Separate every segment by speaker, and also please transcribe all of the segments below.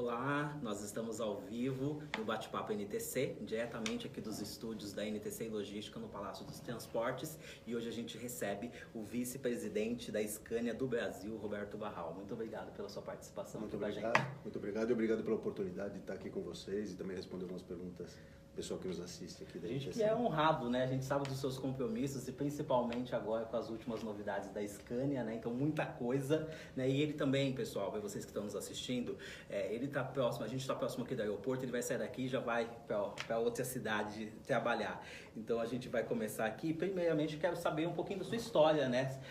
Speaker 1: Olá, nós estamos ao vivo no Bate-Papo NTC, diretamente aqui dos estúdios da NTC e Logística no Palácio dos Transportes, e hoje a gente recebe o vice-presidente da Scania do Brasil, Roberto Barral. Muito obrigado pela sua participação aqui com a gente.
Speaker 2: Muito obrigado e obrigado pela oportunidade de estar aqui com vocês e também responder algumas perguntas do pessoal que nos assiste aqui da
Speaker 1: A gente
Speaker 2: NTC.
Speaker 1: que é honrado, né? A gente sabe dos seus compromissos e principalmente agora com as últimas novidades da Scania, né? Então muita coisa, né? E ele também, pessoal, para vocês que estão nos assistindo, ele está próximo, a gente está próximo aqui do aeroporto, ele vai sair daqui e já vai para outra cidade trabalhar. Então a gente vai começar aqui. Primeiramente, quero saber um pouquinho da sua história, né?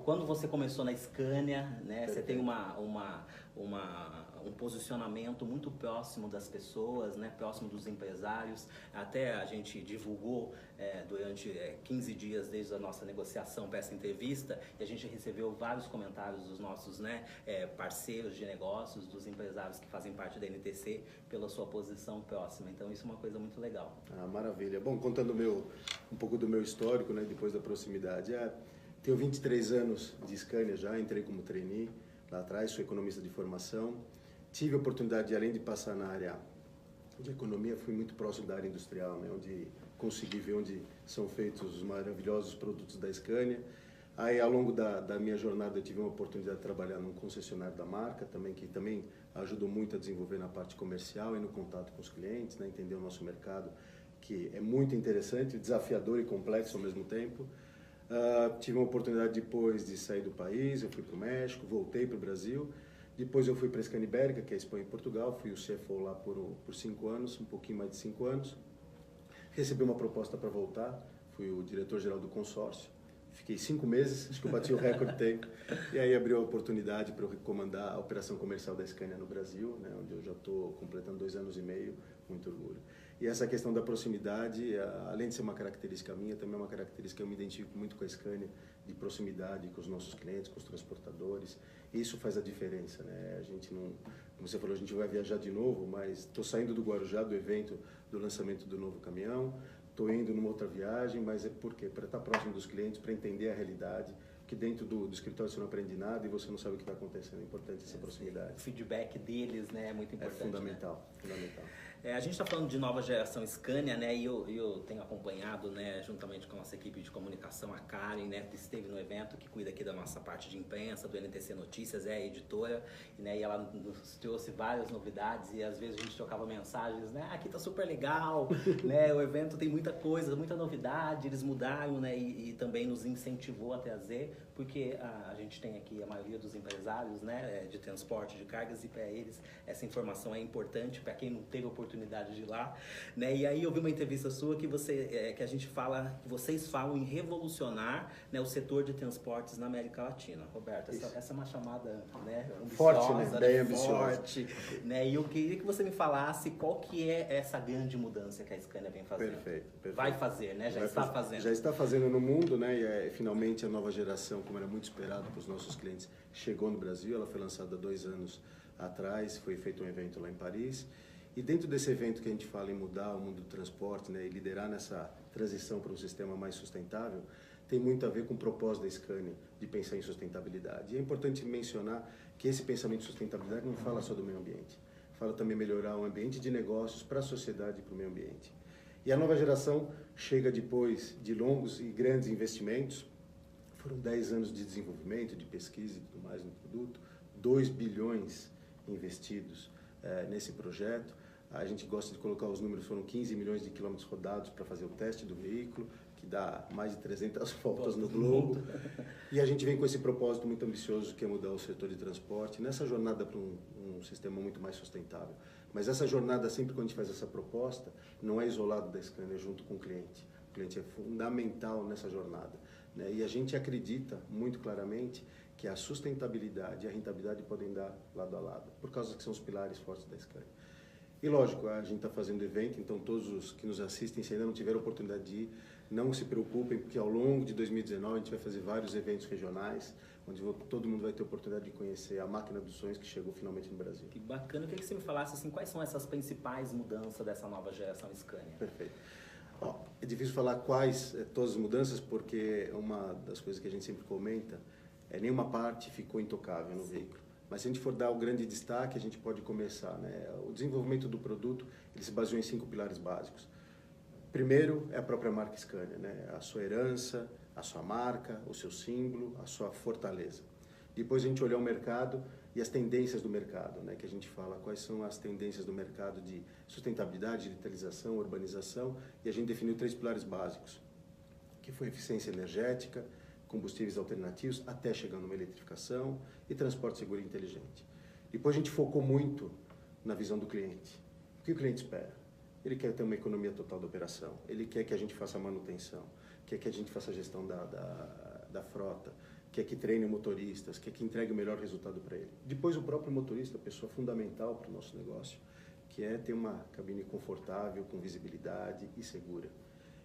Speaker 1: Quando você começou na Scania, né? Você tem um posicionamento muito próximo das pessoas, né? Próximo dos empresários. Até a gente divulgou durante 15 dias desde a nossa negociação para essa entrevista, e a gente recebeu vários comentários dos nossos, né, parceiros de negócios, dos empresários que fazem parte da NTC, pela sua posição próxima. Então isso é uma coisa muito legal.
Speaker 2: Ah, maravilha. Bom, contando um pouco do meu histórico, né, depois da proximidade, tenho 23 anos de Scania já, entrei como trainee lá atrás, sou economista de formação. Tive a oportunidade de, além de passar na área de economia, fui muito próximo da área industrial, né, onde consegui ver onde são feitos os maravilhosos produtos da Scania. Aí, ao longo da minha jornada, eu tive uma oportunidade de trabalhar num concessionário da marca, que também ajudou muito a desenvolver na parte comercial e no contato com os clientes, né, entender o nosso mercado, que é muito interessante, desafiador e complexo ao mesmo tempo. Tive uma oportunidade depois de sair do país, eu fui para o México, voltei para o Brasil. Depois eu fui para a Scania Ibérica, que é a Espanha e Portugal, fui o CFO lá por 5 anos, um pouquinho mais de 5 anos. Recebi uma proposta para voltar, fui o diretor-geral do consórcio. Fiquei 5 meses, acho que eu bati o recorde tempo. E aí abriu a oportunidade para eu comandar a operação comercial da Scania no Brasil, né, onde eu já estou completando 2 anos e meio, muito orgulho. E essa questão da proximidade, além de ser uma característica minha, também é uma característica que eu me identifico muito com a Scania, de proximidade com os nossos clientes, com os transportadores. Isso faz a diferença, né? A gente não, como você falou, a gente vai viajar de novo, mas estou saindo do Guarujá, do evento do lançamento do novo caminhão, estou indo numa outra viagem, mas é por quê? Para estar próximo dos clientes, para entender a realidade, que dentro do escritório você não aprende nada e você não sabe o que está acontecendo. É importante essa proximidade.
Speaker 1: O feedback deles, né, é muito importante.
Speaker 2: É fundamental,
Speaker 1: né?
Speaker 2: Fundamental.
Speaker 1: A gente está falando de nova geração Scania, né? E eu tenho acompanhado, né, juntamente com a nossa equipe de comunicação, a Karen, né, que esteve no evento, que cuida aqui da nossa parte de imprensa, do NTC Notícias, é a editora, né? E ela nos trouxe várias novidades e às vezes a gente trocava mensagens, né? Aqui tá super legal, né? O evento tem muita coisa, muita novidade, eles mudaram, né? E também nos incentivou a trazer, porque a gente tem aqui a maioria dos empresários, né, de transporte de cargas, e para eles essa informação é importante, para quem não teve oportunidade de ir lá, né? E aí eu vi uma entrevista sua que que a gente fala, que vocês falam em revolucionar, né, o setor de transportes na América Latina. Roberto, essa é uma chamada, né, ambiciosa,
Speaker 2: forte, né? Bem ambiciosa.
Speaker 1: Forte, né? E eu queria que você me falasse qual que é essa grande mudança que a Scania vem fazendo.
Speaker 2: Perfeito.
Speaker 1: Vai fazer, né? Já está fazendo.
Speaker 2: Já está fazendo no mundo, né? E finalmente a nova geração, como era muito esperado para os nossos clientes, chegou no Brasil. Ela foi lançada 2 anos atrás, foi feito um evento lá em Paris. E dentro desse evento que a gente fala em mudar o mundo do transporte, né, e liderar nessa transição para um sistema mais sustentável, tem muito a ver com o propósito da Scania de pensar em sustentabilidade. E é importante mencionar que esse pensamento de sustentabilidade não fala só do meio ambiente, fala também melhorar o ambiente de negócios para a sociedade e para o meio ambiente. E a nova geração chega depois de longos e grandes investimentos, foram 10 anos de desenvolvimento, de pesquisa e tudo mais no produto, 2 bilhões investidos nesse projeto. A gente gosta de colocar os números, foram 15 milhões de quilômetros rodados para fazer o teste do veículo, que dá mais de 300 voltas no globo. E a gente vem com esse propósito muito ambicioso, que é mudar o setor de transporte, nessa jornada para um sistema muito mais sustentável. Mas essa jornada, sempre quando a gente faz essa proposta, não é isolado da Scania, é junto com o cliente. O cliente é fundamental nessa jornada, né? E a gente acredita muito claramente que a sustentabilidade e a rentabilidade podem andar lado a lado, por causa que são os pilares fortes da Scania. E lógico, a gente está fazendo evento, então todos os que nos assistem, se ainda não tiveram oportunidade de ir, não se preocupem, porque ao longo de 2019 a gente vai fazer vários eventos regionais, onde todo mundo vai ter a oportunidade de conhecer a máquina dos sonhos que chegou finalmente no Brasil.
Speaker 1: Que bacana, eu queria que você me falasse assim, quais são essas principais mudanças dessa nova geração Scania?
Speaker 2: Perfeito. É difícil falar quais todas as mudanças, porque uma das coisas que a gente sempre comenta é nenhuma parte ficou intocável no veículo. Mas se a gente for dar o grande destaque, a gente pode começar, né? O desenvolvimento do produto, ele se baseou em 5 pilares básicos. Primeiro é a própria marca Scania, né? A sua herança, a sua marca, o seu símbolo, a sua fortaleza. Depois a gente olhou o mercado e as tendências do mercado, né? Que a gente fala quais são as tendências do mercado de sustentabilidade, digitalização, urbanização, e a gente definiu 3 pilares básicos, que foi eficiência energética, combustíveis alternativos, até chegar numa eletrificação e transporte seguro e inteligente. Depois a gente focou muito na visão do cliente. O que o cliente espera? Ele quer ter uma economia total da operação, ele quer que a gente faça a manutenção, quer que a gente faça a gestão da frota, quer que treine motoristas, quer que entregue o melhor resultado para ele. Depois o próprio motorista, a pessoa fundamental para o nosso negócio, que é ter uma cabine confortável, com visibilidade e segura.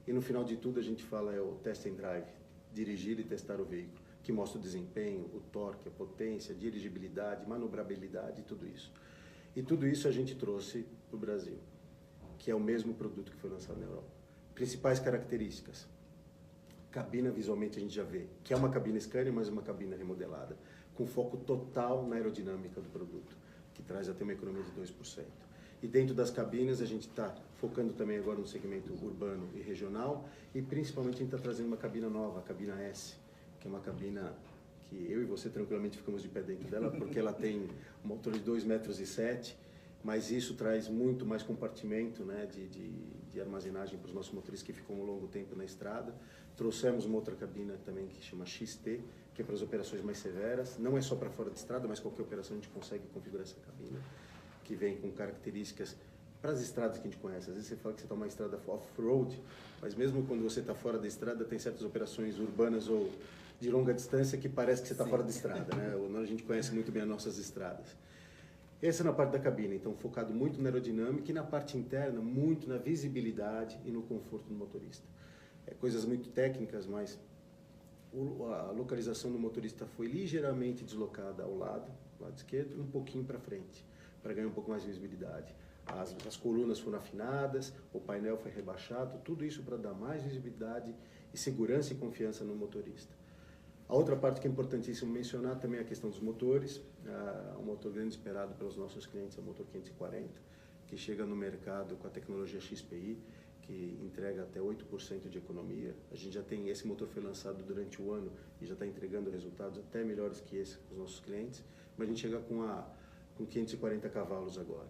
Speaker 2: E no final de tudo a gente fala é o test and drive, dirigir e testar o veículo, que mostra o desempenho, o torque, a potência, a dirigibilidade, manobrabilidade e tudo isso. E tudo isso a gente trouxe para o Brasil, que é o mesmo produto que foi lançado na Europa. Principais características. Cabina, visualmente a gente já vê, que é uma cabina Scania, mas uma cabina remodelada, com foco total na aerodinâmica do produto, que traz até uma economia de 2%. E dentro das cabines a gente está focando também agora no segmento urbano e regional, e principalmente a gente está trazendo uma cabina nova, a cabina S, que é uma cabina que eu e você tranquilamente ficamos de pé dentro dela, porque ela tem um motor de 2,7 metros, mas isso traz muito mais compartimento, né, de armazenagem para os nossos motoristas que ficam um longo tempo na estrada. Trouxemos uma outra cabina também que chama XT, que é para as operações mais severas. Não é só para fora de estrada, mas qualquer operação a gente consegue configurar essa cabina, que vem com características para as estradas que a gente conhece. Às vezes você fala que você está numa estrada off-road, mas mesmo quando você está fora da estrada, tem certas operações urbanas ou de longa distância que parece que você está fora da estrada, né? A gente conhece muito bem as nossas estradas. Essa é na parte da cabine, então focado muito na aerodinâmica, e na parte interna, muito na visibilidade e no conforto do motorista. Coisas muito técnicas, mas a localização do motorista foi ligeiramente deslocada ao lado esquerdo, e um pouquinho para frente, para ganhar um pouco mais de visibilidade. As colunas foram afinadas, o painel foi rebaixado, tudo isso para dar mais visibilidade e segurança e confiança no motorista. A outra parte que é importantíssimo mencionar também é a questão dos motores. Um motor grande esperado pelos nossos clientes é o motor 540, que chega no mercado com a tecnologia XPI, que entrega até 8% de economia. A gente já tem, esse motor foi lançado durante o ano e já está entregando resultados até melhores que esse para os nossos clientes, mas a gente chega com 540 cavalos agora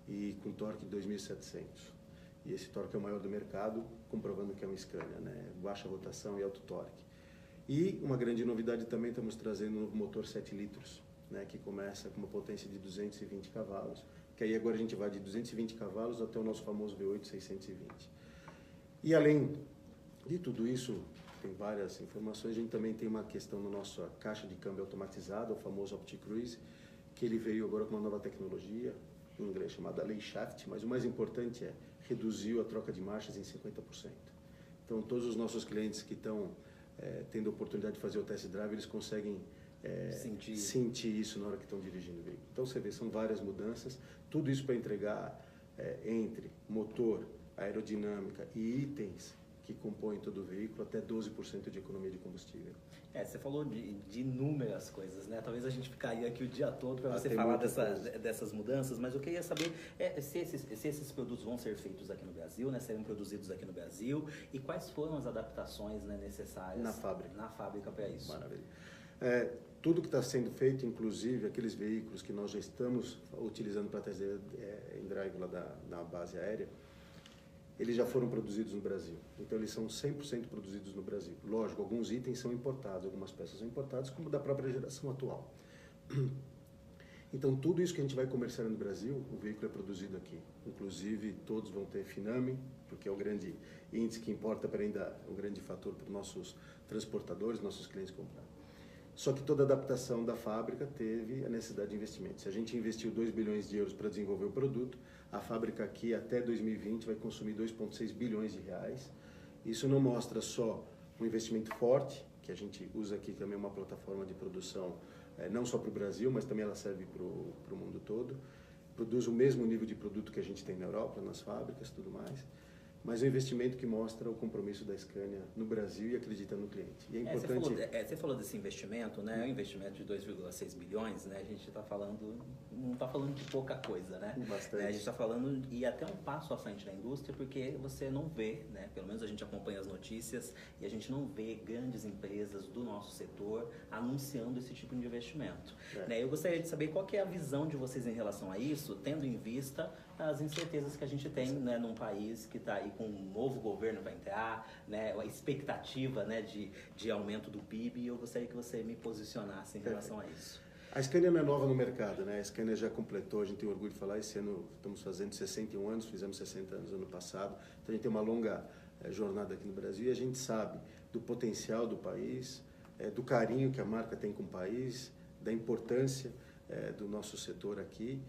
Speaker 2: e com torque de 2.700. E esse torque é o maior do mercado, comprovando que é um Scania, né? Baixa rotação e alto torque. E uma grande novidade também, estamos trazendo um novo motor 7 litros, né, que começa com uma potência de 220 cavalos, que aí agora a gente vai de 220 cavalos até o nosso famoso V8 620. E além de tudo isso, tem várias informações, a gente também tem uma questão na nossa caixa de câmbio automatizada, o famoso OptiCruise, que ele veio agora com uma nova tecnologia, em inglês chamada Lay Shaft, mas o mais importante é, reduziu a troca de marchas em 50%. Então todos os nossos clientes que estão tendo a oportunidade de fazer o test drive, eles conseguem sentir isso na hora que estão dirigindo o veículo. Então você vê, são várias mudanças, tudo isso para entregar entre motor, aerodinâmica e itens que compõem todo o veículo, até 12% de economia de combustível.
Speaker 1: Você falou de inúmeras coisas, né? Talvez a gente ficaria aqui o dia todo para você falar dessas mudanças, mas eu queria saber se esses produtos vão ser feitos aqui no Brasil, né? Serem produzidos aqui no Brasil, e quais foram as adaptações, né, necessárias na fábrica para isso.
Speaker 2: Maravilha. Tudo que está sendo feito, inclusive aqueles veículos que nós já estamos utilizando para trazer em drive lá da base aérea, eles já foram produzidos no Brasil. Então, eles são 100% produzidos no Brasil. Lógico, alguns itens são importados, algumas peças são importadas, como da própria geração atual. Então, tudo isso que a gente vai comerciar no Brasil, o veículo é produzido aqui. Inclusive, todos vão ter FINAME, porque é o grande índice que importa, para ainda um grande fator para os nossos transportadores, nossos clientes comprar. Só que toda adaptação da fábrica teve a necessidade de investimento. Se a gente investiu 2 bilhões de euros para desenvolver o produto, a fábrica aqui até 2020 vai consumir 2,6 bilhões de reais. Isso não mostra só um investimento forte, que a gente usa aqui também uma plataforma de produção, não só para o Brasil, mas também ela serve para o mundo todo. Produz o mesmo nível de produto que a gente tem na Europa, nas fábricas e tudo mais. mas é um investimento que mostra o compromisso da Scania no Brasil e acredita no cliente. E é importante...
Speaker 1: Você falou desse investimento, né? É um investimento de 2,6 bilhões, né? A gente não está falando de pouca coisa, né?
Speaker 2: Bastante.
Speaker 1: A gente está falando e até um passo à frente da indústria, porque você não vê, né? Pelo menos a gente acompanha as notícias e a gente não vê grandes empresas do nosso setor anunciando esse tipo de investimento. Né? Eu gostaria de saber qual que é a visão de vocês em relação a isso, tendo em vista as incertezas que a gente tem, né, num país que está aí com um novo governo para entrar, né, a expectativa, né, de aumento do PIB, e eu gostaria que você me posicionasse em relação a isso.
Speaker 2: A Scania não é nova no mercado, né? A Scania já completou, a gente tem orgulho de falar, esse ano estamos fazendo 61 anos, fizemos 60 anos ano passado, então a gente tem uma longa jornada aqui no Brasil e a gente sabe do potencial do país, do carinho que a marca tem com o país, da importância do nosso setor aqui,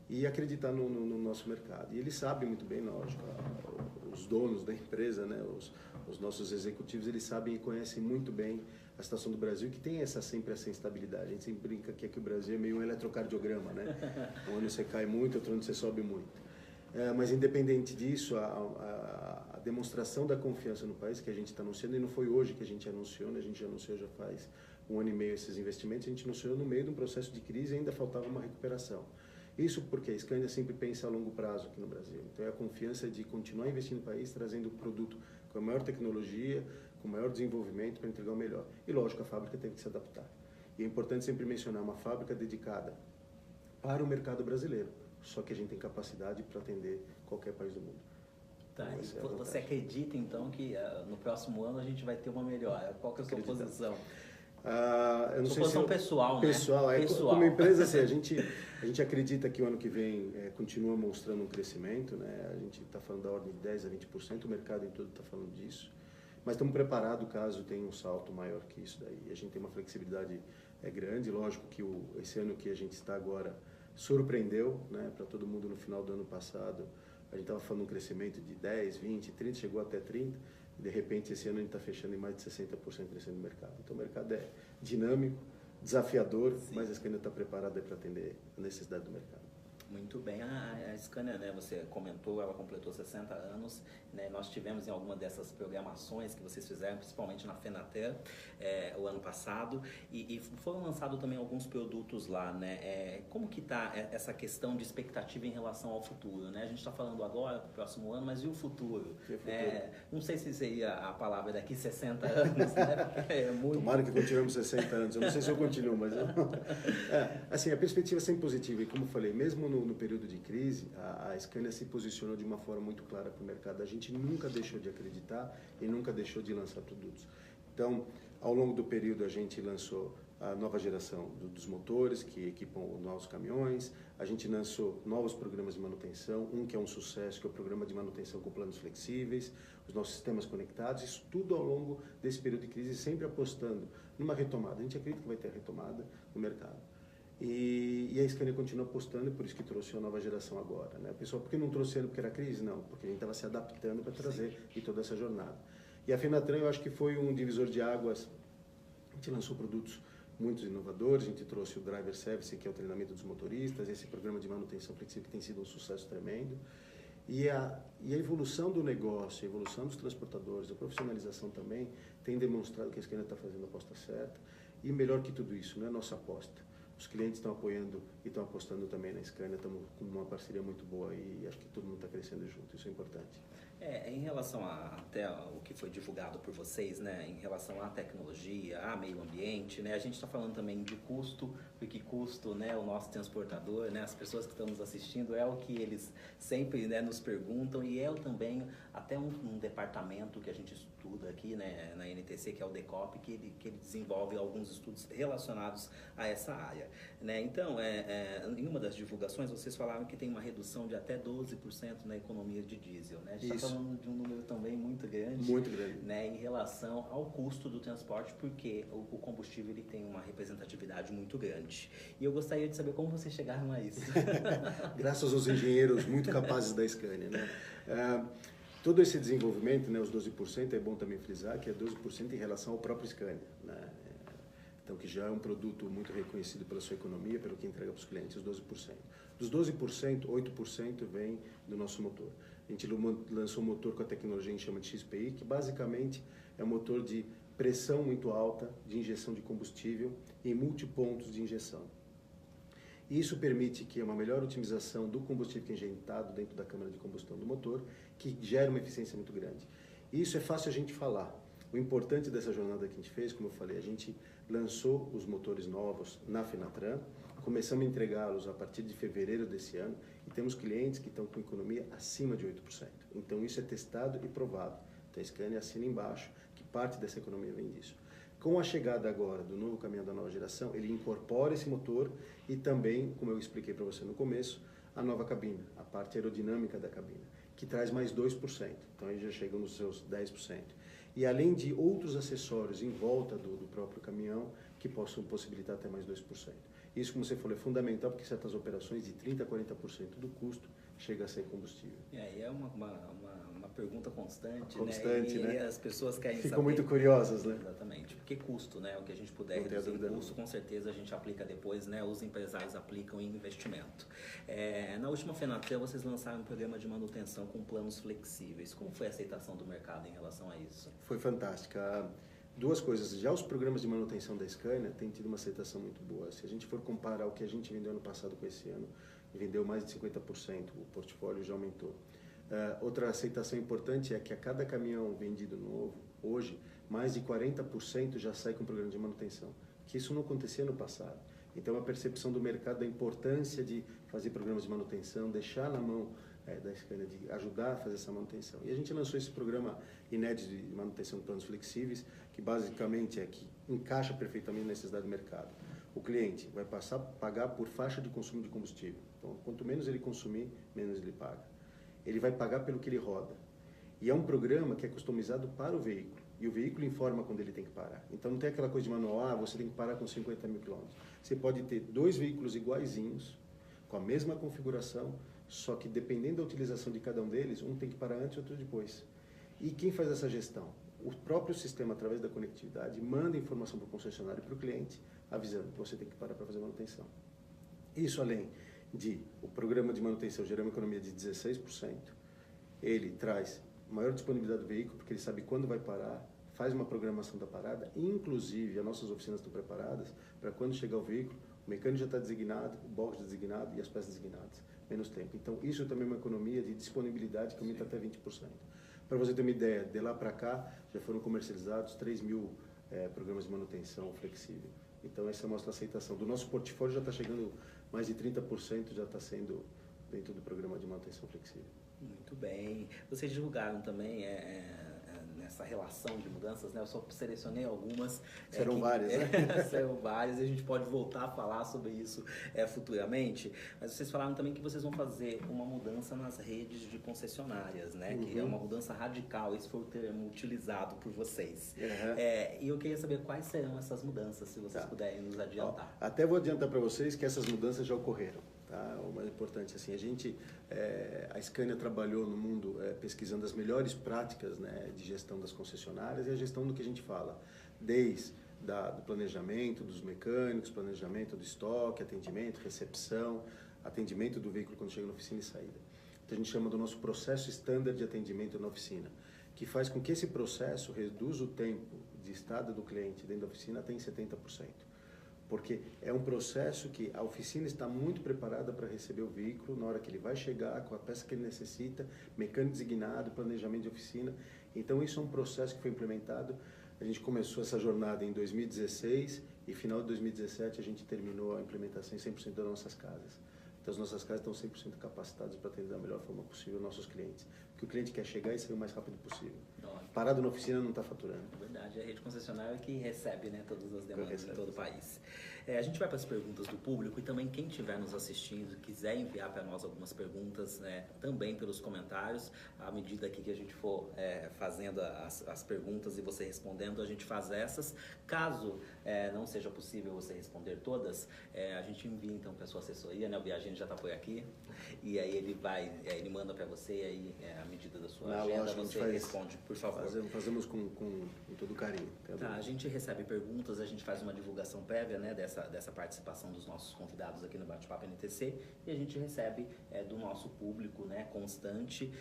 Speaker 2: e acreditar no nosso mercado. E eles sabem muito bem, lógico, os donos da empresa, né, os nossos executivos, eles sabem e conhecem muito bem a situação do Brasil, que tem sempre essa instabilidade. A gente sempre brinca que aqui o Brasil é meio um eletrocardiograma, né? Um ano você cai muito, outro ano você sobe muito. Mas independente disso, a demonstração da confiança no país que a gente está anunciando, e não foi hoje que a gente anunciou, né? A gente já anunciou já faz 1 ano e meio esses investimentos, a gente anunciou no meio de um processo de crise e ainda faltava uma recuperação. Isso porque a Scania sempre pensa a longo prazo aqui no Brasil. Então é a confiança de continuar investindo no país, trazendo produto com a maior tecnologia, com o maior desenvolvimento para entregar o melhor. E lógico, a fábrica teve que se adaptar. E é importante sempre mencionar uma fábrica dedicada para o mercado brasileiro. Só que a gente tem capacidade para atender qualquer país do mundo.
Speaker 1: Tá, então, você acredita então que no próximo ano a gente vai ter uma melhora? Qual que é a sua posição?
Speaker 2: Eu não sei
Speaker 1: posição pessoal, né?
Speaker 2: Pessoal. Como empresa, assim, a gente acredita que o ano que vem continua mostrando um crescimento, né? A gente está falando da ordem de 10% a 20%, o mercado em todo está falando disso. Mas estamos preparados caso tenha um salto maior que isso daí. A gente tem uma flexibilidade grande, lógico que esse ano que a gente está agora surpreendeu, né? Para todo mundo no final do ano passado. A gente estava falando um crescimento de 10, 20, 30, chegou até 30%. De repente, esse ano a gente está fechando em mais de 60% crescendo no mercado. Então, o mercado é dinâmico, desafiador, sim, mas a Scania está preparada para atender a necessidade do mercado.
Speaker 1: Muito bem. A Scania, né, você comentou, ela completou 60 anos. Né, nós tivemos em alguma dessas programações que vocês fizeram, principalmente na Fenater, o ano passado, e foram lançados também alguns produtos lá. Né? Como que está essa questão de expectativa em relação ao futuro? Né? A gente está falando agora para o próximo ano, mas e o futuro? Não sei se seria a palavra daqui 60 anos, né? Muito...
Speaker 2: Tomara que continuemos 60 anos. Eu não sei se eu continuo, mas... assim, a perspectiva é sempre positiva. E como eu falei, mesmo no período de crise, a Scania se posicionou de uma forma muito clara para o mercado. A gente nunca deixou de acreditar e nunca deixou de lançar produtos. Então, ao longo do período, a gente lançou a nova geração dos motores que equipam os novos caminhões. A gente lançou novos programas de manutenção, que é um sucesso, que é o programa de manutenção com planos flexíveis, os nossos sistemas conectados, isso tudo ao longo desse período de crise, sempre apostando numa retomada. A gente acredita que vai ter retomada no mercado. E a Scania continua apostando, por isso que trouxe a nova geração agora. Né? O pessoal, por que não trouxe ele porque era crise? Não, porque a gente estava se adaptando para trazer e toda essa jornada. E a Fenatran, eu acho que foi um divisor de águas. A gente lançou produtos muito inovadores, a gente trouxe o Driver Service, que é o treinamento dos motoristas, esse programa de manutenção flexível que tem sido um sucesso tremendo. E a evolução do negócio, a evolução dos transportadores, a profissionalização também, tem demonstrado que a Scania está fazendo a aposta certa. E melhor que tudo isso, não é nossa aposta. Os clientes estão apoiando e estão apostando também na Scania, estamos com uma parceria muito boa e acho que todo mundo está crescendo junto, isso é importante.
Speaker 1: Em relação até o que foi divulgado por vocês, né, em relação à tecnologia, a meio ambiente, né, a gente está falando também de custo, porque custo, né, o nosso transportador, né, as pessoas que estão nos assistindo, é o que eles sempre, né, nos perguntam e é também até um departamento que a gente estuda aqui, né, na NTC, que é o DECOP, que ele desenvolve alguns estudos relacionados a essa área. Né? Então, em uma das divulgações, vocês falaram que tem uma redução de até 12% na economia de diesel. Né? A gente está falando de um número também muito grande.
Speaker 2: Muito grande.
Speaker 1: Né, em relação ao custo do transporte, porque o combustível ele tem uma representatividade muito grande. E eu gostaria de saber como vocês chegaram a isso.
Speaker 2: Graças aos engenheiros muito capazes da Scania. Né? Todo esse desenvolvimento, né, os 12%, é bom também frisar que é 12% em relação ao próprio Scania. Né? Então, que já é um produto muito reconhecido pela sua economia, pelo que entrega para os clientes, os 12%. Dos 12%, 8% vem do nosso motor. A gente lançou um motor com a tecnologia que a gente chama de XPI, que basicamente é um motor de pressão muito alta de injeção de combustível em multipontos de injeção. Isso permite que uma melhor otimização do combustível que é injetado dentro da câmara de combustão do motor, que gera uma eficiência muito grande. Isso é fácil a gente falar. O importante dessa jornada que a gente fez, como eu falei, a gente lançou os motores novos na Fenatran, começamos a entregá-los a partir de fevereiro desse ano e temos clientes que estão com economia acima de 8%. Então isso é testado e provado. Então a Scania assina embaixo que parte dessa economia vem disso. Com a chegada agora do novo caminhão da nova geração, ele incorpora esse motor e também, como eu expliquei para você no começo, a nova cabina, a parte aerodinâmica da cabina, que traz mais 2%. Então aí já chegam nos seus 10%. E além de outros acessórios em volta do próprio caminhão que possam possibilitar até mais 2%. Isso, como você falou, é fundamental porque certas operações de 30% a 40% do custo chega a ser combustível.
Speaker 1: É uma pergunta constante,
Speaker 2: Constante,
Speaker 1: né? E
Speaker 2: né?
Speaker 1: as pessoas querem
Speaker 2: Ficam
Speaker 1: saber.
Speaker 2: muito curiosas, né?
Speaker 1: Exatamente. Porque custo, né? O que a gente puder
Speaker 2: Não tenho
Speaker 1: reduzir
Speaker 2: dúvida
Speaker 1: em custo,
Speaker 2: não.
Speaker 1: com certeza a gente aplica depois, né? Os empresários aplicam em investimento. Na última Fenatran, vocês lançaram um programa de manutenção com planos flexíveis. Como foi a aceitação do mercado em relação a isso?
Speaker 2: Foi fantástica. Duas coisas. Já os programas de manutenção da Scania têm tido uma aceitação muito boa. Se a gente for comparar o que a gente vendeu ano passado com esse ano, vendeu mais de 50%, o portfólio já aumentou. Outra aceitação importante é que a cada caminhão vendido novo, hoje, mais de 40% já sai com programa de manutenção, que isso não acontecia no passado. Então, a percepção do mercado da importância de fazer programas de manutenção, deixar na mão da Scania, de ajudar a fazer essa manutenção. E a gente lançou esse programa inédito de manutenção de planos flexíveis, que basicamente é que encaixa perfeitamente na necessidade do mercado. O cliente vai passar a pagar por faixa de consumo de combustível. Então, quanto menos ele consumir, menos ele paga. Ele vai pagar pelo que ele roda. E é um programa que é customizado para o veículo. E o veículo informa quando ele tem que parar. Então não tem aquela coisa de manual, você tem que parar com 50 mil quilômetros. Você pode ter dois veículos iguaizinhos, com a mesma configuração, só que dependendo da utilização de cada um deles, um tem que parar antes e outro depois. E quem faz essa gestão? O próprio sistema, através da conectividade, manda informação para o concessionário e para o cliente, avisando que você tem que parar para fazer manutenção. Isso além de o programa de manutenção gerar uma economia de 16%, ele traz maior disponibilidade do veículo, porque ele sabe quando vai parar, faz uma programação da parada, inclusive as nossas oficinas estão preparadas para quando chegar o veículo, o mecânico já está designado, o box designado e as peças designadas, menos tempo. Então isso também é uma economia de disponibilidade que aumenta até 20%. Para você ter uma ideia, de lá para cá já foram comercializados 3 mil programas de manutenção flexível. Então essa mostra a aceitação. Do nosso portfólio já está chegando mais de 30% já está sendo dentro do programa de manutenção flexível.
Speaker 1: Muito bem. Vocês divulgaram também nessa relação de mudanças, né? Eu só selecionei algumas.
Speaker 2: Serão várias, né?
Speaker 1: Serão várias e a gente pode voltar a falar sobre isso futuramente. Mas vocês falaram também que vocês vão fazer uma mudança nas redes de concessionárias, né? Que é uma mudança radical. Esse foi o termo utilizado por vocês. E eu queria saber quais serão essas mudanças, se vocês puderem nos adiantar.
Speaker 2: Até vou adiantar para vocês que essas mudanças já ocorreram. Tá? O mais importante, assim, a Scania trabalhou no mundo pesquisando as melhores práticas, né, de gestão das concessionárias e a gestão do que a gente fala, desde do planejamento dos mecânicos, planejamento do estoque, atendimento, recepção, atendimento do veículo quando chega na oficina e saída. Então a gente chama do nosso processo estándar de atendimento na oficina, que faz com que esse processo reduza o tempo de estada do cliente dentro da oficina até em 70%. Porque é um processo que a oficina está muito preparada para receber o veículo na hora que ele vai chegar, com a peça que ele necessita, mecânico designado, planejamento de oficina. Então isso é um processo que foi implementado. A gente começou essa jornada em 2016 e final de 2017 a gente terminou a implementação em 100% das nossas casas. Então as nossas casas estão 100% capacitadas para atender da melhor forma possível os nossos clientes. Porque o cliente quer chegar e sair o mais rápido possível. Parado na oficina não está faturando.
Speaker 1: É verdade, a rede concessionária que recebe, né, todas as demandas em todo o país. A gente vai para as perguntas do público e também quem estiver nos assistindo, quiser enviar para nós algumas perguntas, né, também pelos comentários, à medida que a gente for fazendo as perguntas e você respondendo, a gente faz essas. Caso não seja possível você responder todas, a gente envia então para a sua assessoria, né, o Biagini já está por aqui, e aí ele manda para você, e aí a medida da sua
Speaker 2: Na
Speaker 1: agenda,
Speaker 2: loja,
Speaker 1: você responde, por favor.
Speaker 2: Fazemos com todo carinho.
Speaker 1: Tá, a gente recebe perguntas, a gente faz uma divulgação prévia, né, dessa participação dos nossos convidados aqui no Bate-Papo NTC, e a gente recebe do nosso público, né, constante,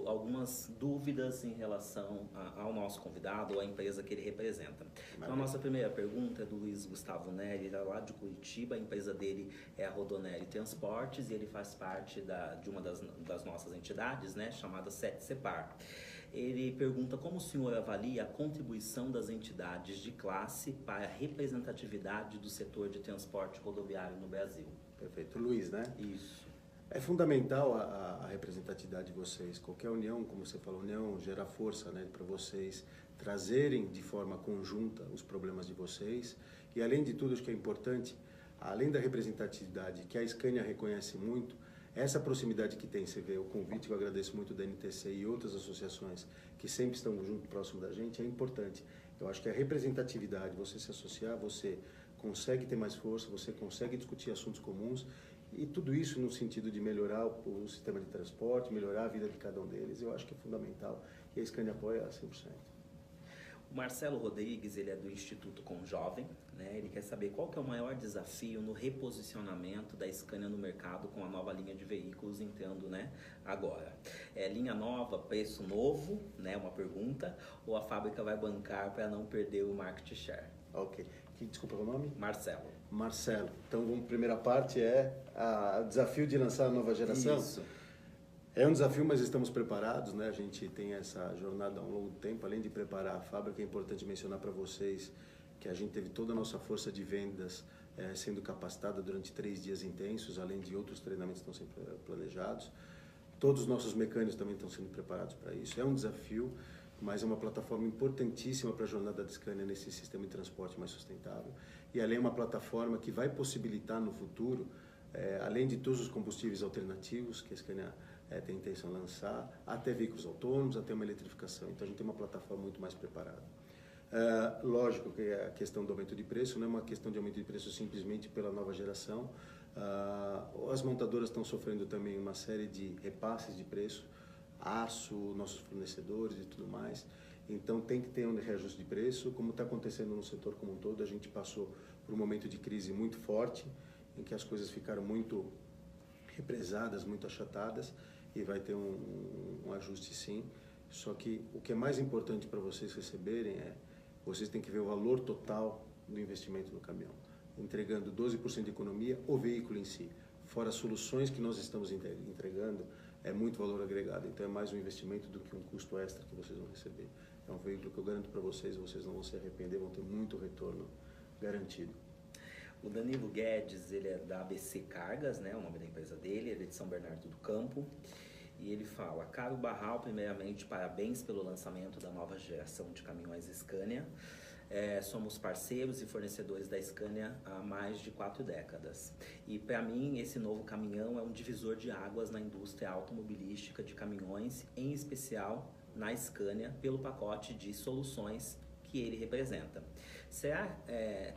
Speaker 1: algumas dúvidas em relação ao nosso convidado ou à empresa que ele representa. Então, a nossa primeira pergunta é do Luiz Gustavo Neri, lá de Curitiba. A empresa dele é a Rodoneri Transportes e ele faz parte de uma das nossas entidades, né, chamada Cepar. Ele pergunta como o senhor avalia a contribuição das entidades de classe para a representatividade do setor de transporte rodoviário no Brasil.
Speaker 2: Perfeito. Luiz, né?
Speaker 1: Isso.
Speaker 2: É fundamental a representatividade de vocês. Qualquer união, como você falou, união gera força, né, para vocês trazerem de forma conjunta os problemas de vocês. E além de tudo, acho que é importante, além da representatividade que a Scania reconhece muito, essa proximidade que tem, você vê, o convite que eu agradeço muito da NTC e outras associações que sempre estão junto, próximo da gente, é importante. Eu acho que a representatividade, você se associar, você consegue ter mais força, você consegue discutir assuntos comuns e tudo isso no sentido de melhorar o sistema de transporte, melhorar a vida de cada um deles, eu acho que é fundamental e a Scania apoia 100%.
Speaker 1: O Marcelo Rodrigues, ele é do Instituto Conjovem, né? Ele quer saber qual que é o maior desafio no reposicionamento da Scania no mercado com a nova linha de veículos entrando, né, agora. Linha nova, preço novo, né, uma pergunta, ou a fábrica vai bancar para não perder o market share?
Speaker 2: Ok. Desculpa o nome?
Speaker 1: Marcelo.
Speaker 2: Marcelo. Então, a primeira parte é o desafio de lançar a nova geração.
Speaker 1: Isso.
Speaker 2: É um desafio, mas estamos preparados, né? A gente tem essa jornada há um longo tempo. Além de preparar a fábrica, é importante mencionar para vocês que a gente teve toda a nossa força de vendas sendo capacitada durante 3 dias intensos, além de outros treinamentos que estão sendo planejados. Todos os nossos mecânicos também estão sendo preparados para isso. É um desafio, mas é uma plataforma importantíssima para a jornada da Scania nesse sistema de transporte mais sustentável. E além é uma plataforma que vai possibilitar no futuro, além de todos os combustíveis alternativos que a Scania tem intenção de lançar, até veículos autônomos, até uma eletrificação. Então a gente tem uma plataforma muito mais preparada. Lógico que a questão do aumento de preço não é uma questão de aumento de preço simplesmente pela nova geração. As montadoras estão sofrendo também uma série de repasses de preço, aço, nossos fornecedores e tudo mais. Então tem que ter um reajuste de preço, como está acontecendo no setor como um todo. A gente passou por um momento de crise muito forte, em que as coisas ficaram muito represadas, muito achatadas, e vai ter um ajuste sim. Só que o que é mais importante para vocês receberem vocês têm que ver o valor total do investimento no caminhão, entregando 12% de economia, o veículo em si. Fora as soluções que nós estamos entregando, é muito valor agregado. Então é mais um investimento do que um custo extra que vocês vão receber. É um veículo que eu garanto para vocês não vão se arrepender, vão ter muito retorno garantido.
Speaker 1: O Danilo Guedes, ele é da ABC Cargas, né, o nome da empresa dele, ele é de São Bernardo do Campo. E ele fala: Caro Barral, primeiramente, parabéns pelo lançamento da nova geração de caminhões Scania. Somos parceiros e fornecedores da Scania há mais de 4 décadas. E para mim, esse novo caminhão é um divisor de águas na indústria automobilística de caminhões, em especial na Scania, pelo pacote de soluções que ele representa.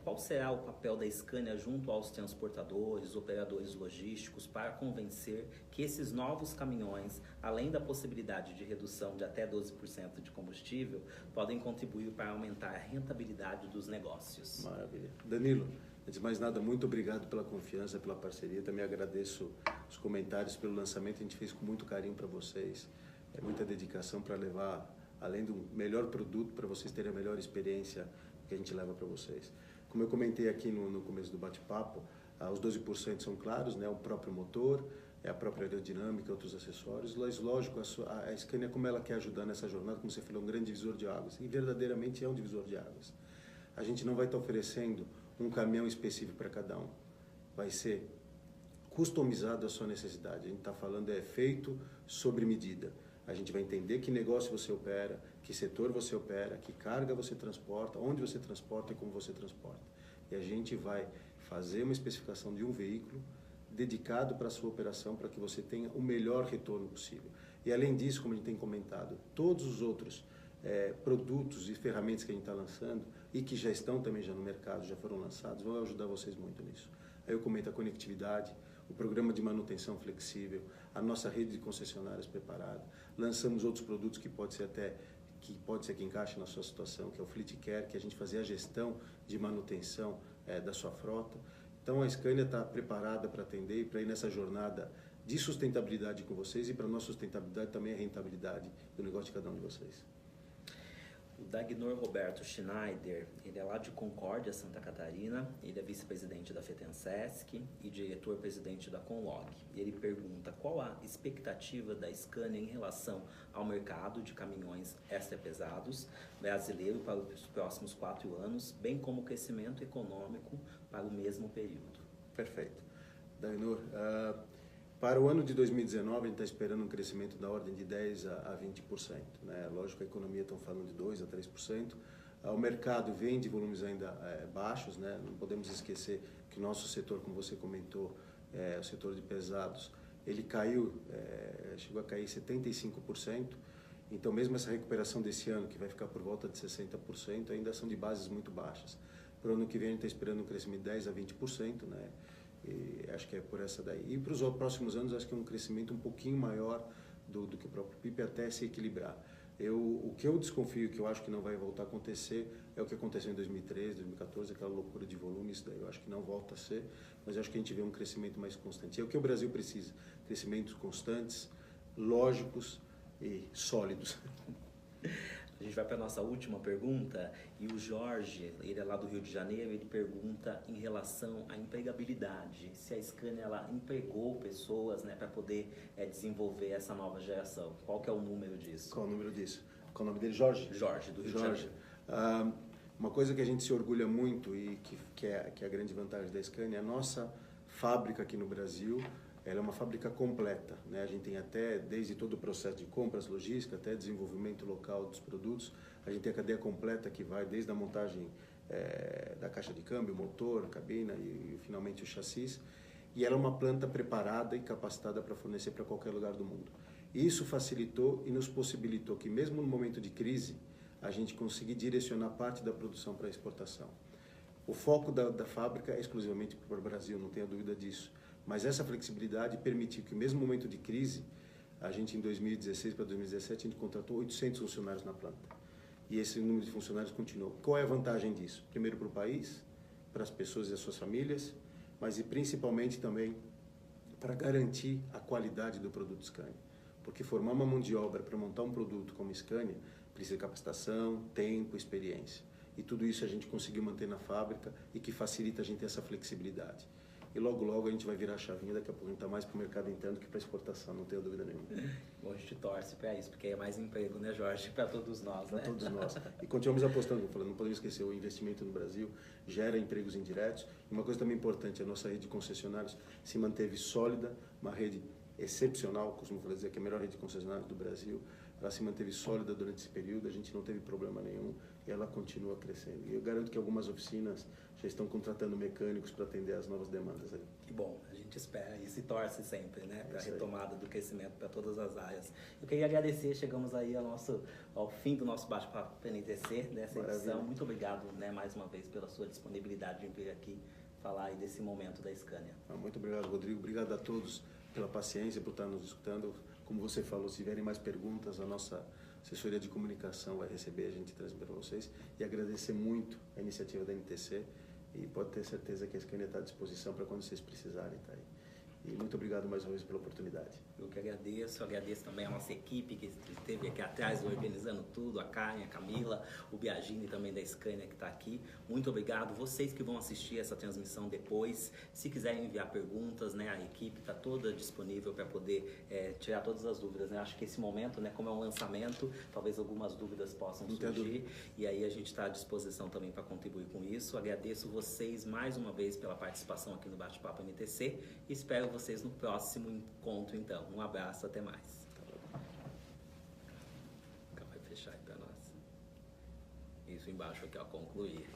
Speaker 1: Qual será o papel da Scania junto aos transportadores, operadores logísticos, para convencer que esses novos caminhões, além da possibilidade de redução de até 12% de combustível, podem contribuir para aumentar a rentabilidade dos negócios?
Speaker 2: Maravilha. Danilo, antes de mais nada, muito obrigado pela confiança, pela parceria. Também agradeço os comentários pelo lançamento. A gente fez com muito carinho para vocês. É muita dedicação para levar, além do melhor produto, para vocês terem a melhor experiência que a gente leva para vocês. Como eu comentei aqui no começo do bate-papo, os 12% são claros, né? O próprio motor, a própria aerodinâmica, outros acessórios. Mas, lógico, a Scania, como ela quer ajudar nessa jornada, como você falou, um grande divisor de águas. E verdadeiramente é um divisor de águas. A gente não vai estar oferecendo um caminhão específico para cada um. Vai ser customizado à sua necessidade. A gente está falando feito sobre medida. A gente vai entender que negócio você opera, que setor você opera, que carga você transporta, onde você transporta e como você transporta. E a gente vai fazer uma especificação de um veículo dedicado para a sua operação, para que você tenha o melhor retorno possível. E além disso, como a gente tem comentado, todos os outros produtos e ferramentas que a gente está lançando e que já estão também no mercado, já foram lançados, vão ajudar vocês muito nisso. Aí eu comento a conectividade, o programa de manutenção flexível, a nossa rede de concessionárias preparada. Lançamos outros produtos que pode ser que encaixe na sua situação, que é o Fleet Care, que a gente fazia a gestão de manutenção da sua frota. Então a Scania está preparada para atender e para ir nessa jornada de sustentabilidade com vocês, e para a nossa sustentabilidade também a rentabilidade do negócio de cada um de vocês.
Speaker 1: O Dagnor Roberto Schneider, ele é lá de Concórdia, Santa Catarina, ele é vice-presidente da FETENSESC e diretor-presidente da Conlog. E ele pergunta qual a expectativa da Scania em relação ao mercado de caminhões extra-pesados brasileiro para os próximos 4 anos, bem como o crescimento econômico para o mesmo período.
Speaker 2: Perfeito. Dagnor, para o ano de 2019, a gente está esperando um crescimento da ordem de 10% a 20%. Né? Lógico que a economia está falando de 2% a 3%. O mercado vem de volumes ainda baixos. Né? Não podemos esquecer que o nosso setor, como você comentou, o setor de pesados, ele caiu, chegou a cair 75%. Então, mesmo essa recuperação desse ano, que vai ficar por volta de 60%, ainda são de bases muito baixas. Para o ano que vem, a gente está esperando um crescimento de 10% a 20%. Né? E acho que é por essa daí. E para os próximos anos, acho que é um crescimento um pouquinho maior do que o próprio PIB, até se equilibrar. O que eu desconfio, que eu acho que não vai voltar a acontecer, é o que aconteceu em 2013, 2014, aquela loucura de volume. Isso daí eu acho que não volta a ser, mas eu acho que a gente vê um crescimento mais constante. É o que o Brasil precisa: crescimentos constantes, lógicos e sólidos.
Speaker 1: A gente vai para a nossa última pergunta, e o Jorge, ele é lá do Rio de Janeiro, ele pergunta em relação à empregabilidade, se a Scania ela empregou pessoas, né, para poder desenvolver essa nova geração. Qual que é o número disso?
Speaker 2: Qual é o número disso? Qual é o nome dele? Jorge?
Speaker 1: Jorge, do Rio de Janeiro.
Speaker 2: Uma coisa que a gente se orgulha muito e que é a grande vantagem da Scania, a nossa fábrica aqui no Brasil, ela é uma fábrica completa, né? A gente tem desde todo o processo de compras, logística, até desenvolvimento local dos produtos. A gente tem a cadeia completa que vai desde a montagem da caixa de câmbio, motor, cabina e finalmente o chassis. E ela é uma planta preparada e capacitada para fornecer para qualquer lugar do mundo. Isso facilitou e nos possibilitou que, mesmo no momento de crise, a gente consiga direcionar parte da produção para a exportação. O foco da fábrica é exclusivamente para o Brasil, não tenha dúvida disso. Mas essa flexibilidade permitiu que, mesmo no momento de crise, a gente em 2016 para 2017, a gente contratou 800 funcionários na planta. E esse número de funcionários continuou. Qual é a vantagem disso? Primeiro para o país, para as pessoas e as suas famílias, mas e principalmente também para garantir a qualidade do produto Scania. Porque formar uma mão de obra para montar um produto como Scania precisa de capacitação, tempo, experiência. E tudo isso a gente conseguiu manter na fábrica e que facilita a gente ter essa flexibilidade. E logo, logo a gente vai virar a chavinha, daqui a pouco a gente está mais para o mercado interno do que para exportação, não tenho dúvida nenhuma.
Speaker 1: Bom, a gente torce para isso, porque é mais emprego, né, Jorge? Para todos nós, né?
Speaker 2: Para todos nós. E continuamos apostando, não podemos esquecer, o investimento no Brasil gera empregos indiretos. E uma coisa também importante, a nossa rede de concessionários se manteve sólida, uma rede excepcional, costumo dizer que é a melhor rede de concessionários do Brasil. Ela se manteve sólida durante esse período, a gente não teve problema nenhum e ela continua crescendo. E eu garanto que algumas oficinas já estão contratando mecânicos para atender às novas demandas aí.
Speaker 1: Que bom, a gente espera e se torce sempre, né, para a retomada do crescimento para todas as áreas. Eu queria agradecer, chegamos aí ao fim do nosso bate-papo PNTC, dessa edição. Muito obrigado, né, mais uma vez pela sua disponibilidade de vir aqui falar aí desse momento da Scania.
Speaker 2: Muito obrigado, Rodrigo. Obrigado a todos pela paciência, por estar nos escutando. Como você falou, se tiverem mais perguntas, a nossa assessoria de comunicação vai receber, a gente transmite para vocês. E agradecer muito a iniciativa da NTC e pode ter certeza que a Scania está à disposição para quando vocês precisarem. Tá aí. E muito obrigado mais uma vez pela oportunidade.
Speaker 1: Eu que agradeço também a nossa equipe que esteve aqui atrás organizando tudo, a Karen, a Camila, o Biagini também da Scania que está aqui. Muito obrigado. Vocês que vão assistir essa transmissão depois, se quiserem enviar perguntas, né, a equipe está toda disponível para poder tirar todas as dúvidas. Né? Acho que esse momento, né, como é um lançamento, talvez algumas dúvidas possam surgir e aí a gente está à disposição também para contribuir com isso. Agradeço vocês mais uma vez pela participação aqui no Bate-Papo NTC e espero vocês no próximo encontro, então. Um abraço, até mais. Vai fechar aí para nós. Isso embaixo aqui, ó, concluir.